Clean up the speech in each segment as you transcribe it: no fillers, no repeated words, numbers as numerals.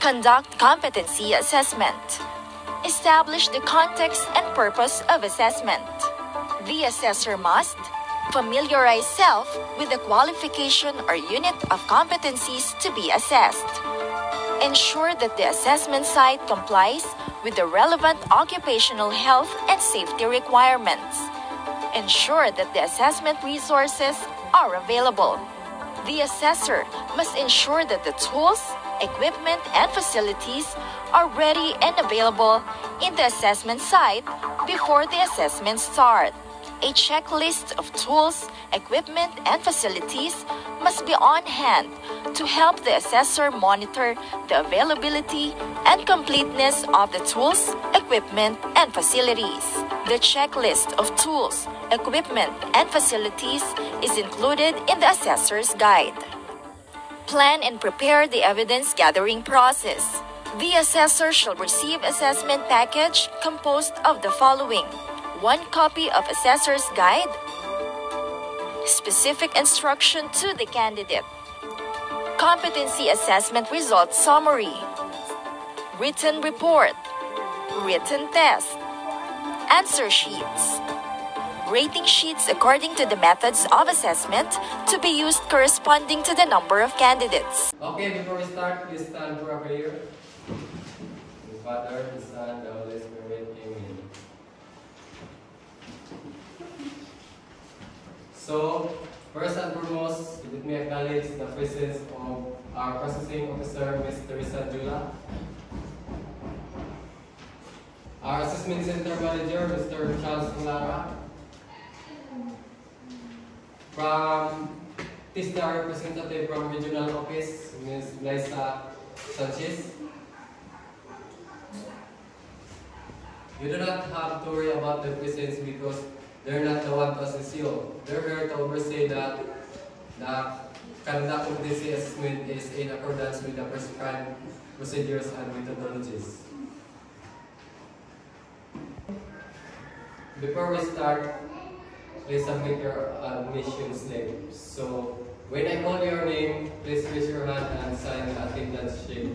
Conduct competency assessment. Establish the context and purpose of assessment. The assessor must familiarize self with the qualification or unit of competencies to be assessed. Ensure that the assessment site complies with the relevant occupational health and safety requirements. Ensure that the assessment resources are available. The assessor must ensure that the tools, equipment, and facilities are ready and available in the assessment site before the assessment starts. A checklist of tools, equipment, and facilities must be on hand to help the assessor monitor the availability and completeness of the tools, equipment, and facilities. The checklist of tools, equipment, and facilities is included in the assessor's guide. Plan and prepare the evidence gathering process. The assessor shall receive assessment package composed of the following: 1 copy of assessor's guide, specific instruction to the candidate, competency assessment results summary, written report, written test, answer sheets, rating sheets according to the methods of assessment to be used corresponding to the number of candidates. Okay, before we start, please stand for a prayer. The Father, the Son, the Holy Spirit, Amen. So, first and foremost, let me acknowledge the presence of our processing officer, Ms. Teresa Jula, our assessment center manager, Mr. Charles Clara, from TISDA representative from regional office, Ms. Liza Sanchez. You do not have to worry about the presence because they're not the one to assess you. They're here to oversee that the conduct of this assessment is in accordance with the prescribed procedures and methodologies. Before we start, please submit your admission slip. So, when I call your name, please raise your hand and sign the attendance sheet.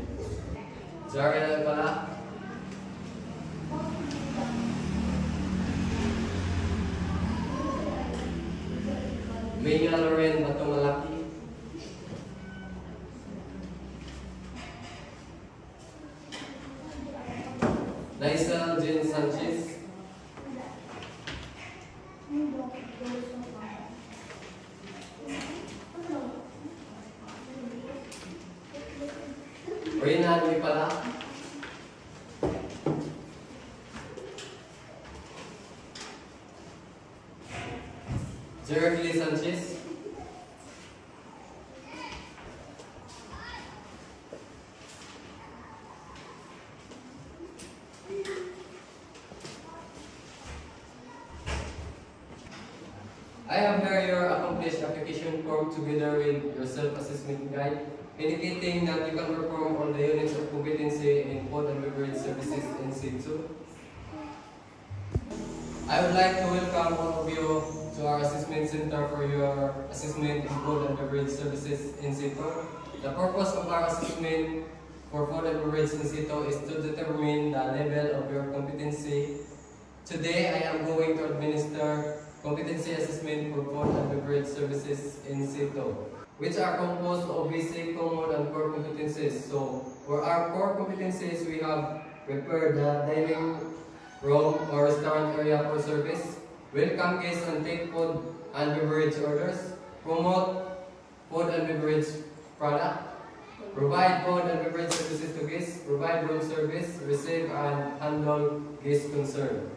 Jaren Alcala. Mia Loren Batumalaki. Naisal Jean Sanchez. Rina Nipala. Jared Lee Sanchez. I have here your accomplished application form together with your self-assessment guide, indicating that you can perform all the units of competency in food and beverage services in situ. I would like to welcome all of you to our assessment center for your assessment in food and beverage services in situ. The purpose of our assessment for food and beverage in situ is to determine the level of your competency. Today, I am going to administer competency assessment for food and beverage services in situ, which are composed of basic, common, and core competencies. So, for our core competencies, we have prepared the dining room or restaurant area for service, welcome guests and take food and beverage orders, promote food and beverage product, provide food and beverage services to guests, provide room service, receive and handle guest concern.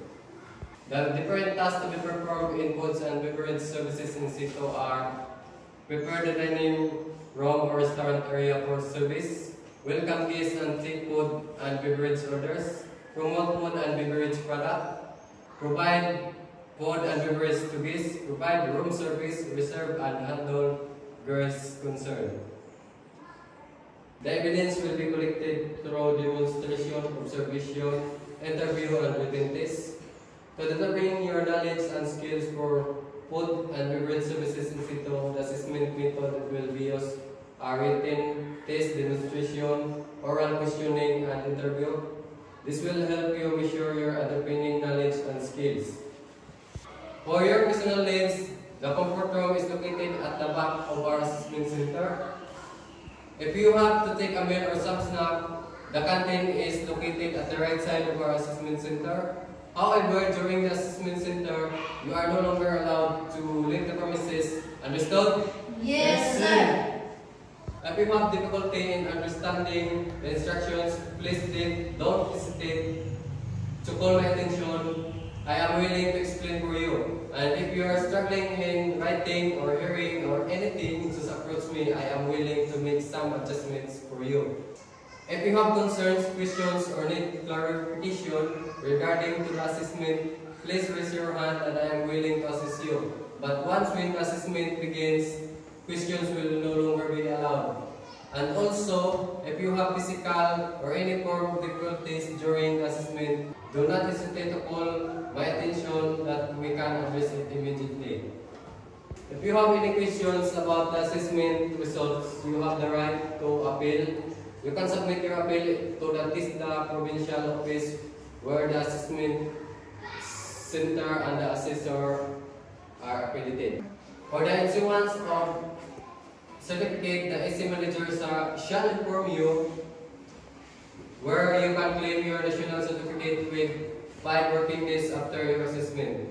The different tasks to be performed in foods and beverage services in situ are: prepare the dining room or restaurant area for service, welcome guests and take food and beverage orders, promote food and beverage product, provide food and beverage to guests, provide room service, reserve and handle guest concern. The evidence will be collected through demonstration, observation, interview, and written tests. To determine your knowledge and skills for food and beverage services in situ, the assessment method will be used are written test, demonstration, oral questioning, and interview. This will help you measure your underpinning knowledge and skills. For your personal needs, the comfort room is located at the back of our assessment center. If you have to take a meal or some snack, the canteen is located at the right side of our assessment center. However, during the assessment center, you are no longer allowed to leave the premises. Understood? Yes, sir. If you have difficulty in understanding the instructions, please don't hesitate to call my attention. I am willing to explain for you. And if you are struggling in writing or hearing or anything, just approach me. I am willing to make some adjustments for you. If you have concerns, questions, or need clarification regarding to the assessment, please raise your hand and I am willing to assist you. But once when the assessment begins, questions will no longer be allowed. And also, if you have physical or any form of difficulties during the assessment, do not hesitate to call my attention that we can address it immediately. If you have any questions about the assessment results, you have the right to appeal. You can submit your appeal to the TISDA provincial office where the assessment center and the assessor are accredited. For the issuance of certificate, the AC manager shall inform you where you can claim your national certificate with 5 working days after your assessment.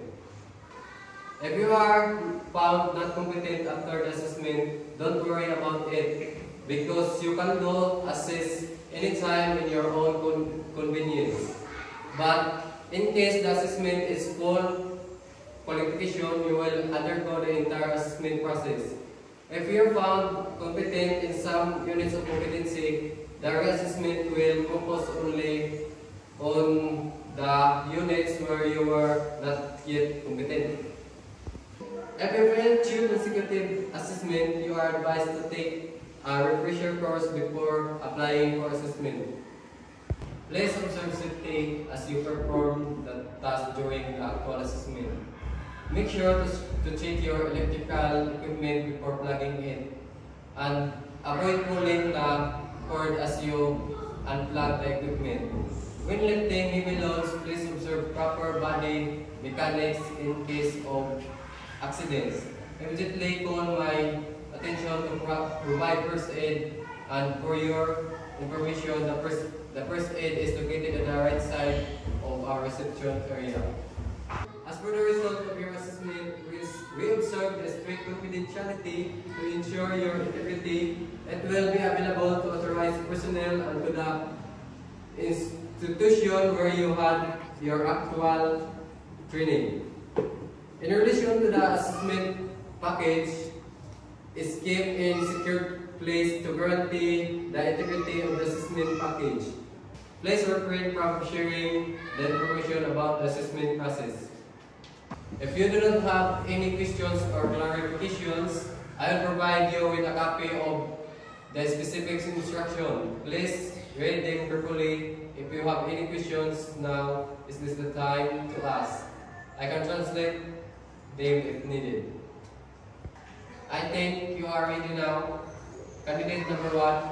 If you are found not competent after the assessment, don't worry about it because you can go assess anytime in your own convenience. But in case the assessment is full qualification, you will undergo the entire assessment process. If you are found competent in some units of competency, the reassessment will focus only on the units where you are not yet competent. If you fail 2 consecutive assessment, you are advised to take a refresher course before applying for assessment. Please observe safety as you perform the task during the actual assessment. Make sure to check your electrical equipment before plugging it and avoid pulling the cord as you unplug the equipment. When lifting heavy loads, please observe proper body mechanics in case of accidents. Immediately call my attention to provide first aid, and for your information, the first aid is located on the right side of our reception area. As for the result of your assessment, we observe the strict confidentiality to ensure your integrity. It will be available to authorized personnel and to the institution where you had your actual training. In relation to the assessment package, is kept in secure place to guarantee the integrity of the assessment package. Please refrain from sharing the information about the assessment process. If you do not have any questions or clarifications, I will provide you with a copy of the specific instruction. Please read them carefully. If you have any questions, now is the time to ask. I can translate them if needed. I think you are ready now. Candidate number 1,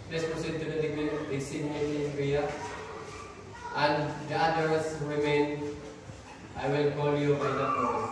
please proceed to the designated area. And the others remain. I will call you by number.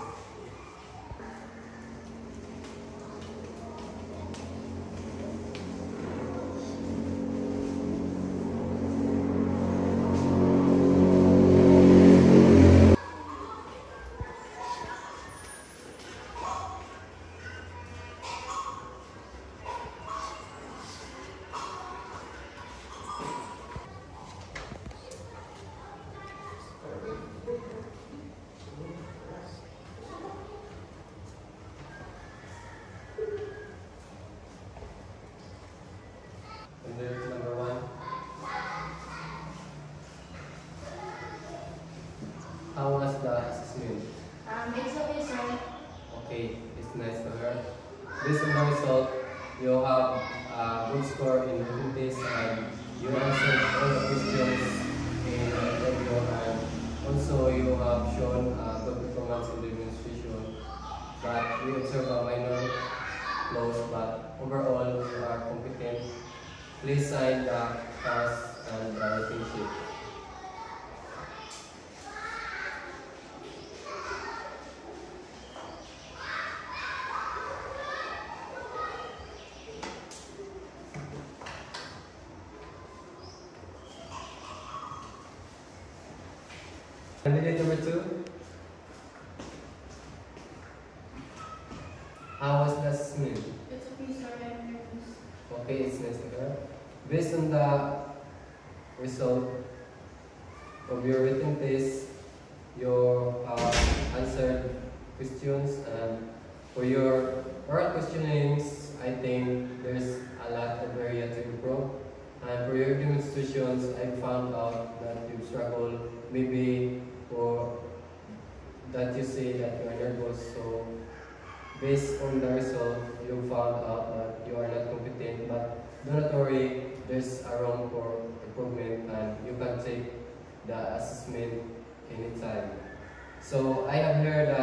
How was the assessment? It's okay, sir. Okay, it's nice to hear. Based on the result, you have a good score in written test and you answered all the questions in the interview, and also you have shown good performance in the demonstration. But we observe a minor flaws, but overall you are competent Please sign the task and the writing sheet. Candidate number 2. How was the assessment? It's okay, sir. I'm nervous. Okay, it's nice to hear. Based on the result of your written test, you answered questions, and for your oral questionings, I think there's a lot of area to improve. And for your demonstrations, I found out that you struggle maybe for that you say that you are nervous. So based on the result, you found out that you are not competent, but do not worry, there's a room for improvement and you can take the assessment anytime. So I have heard that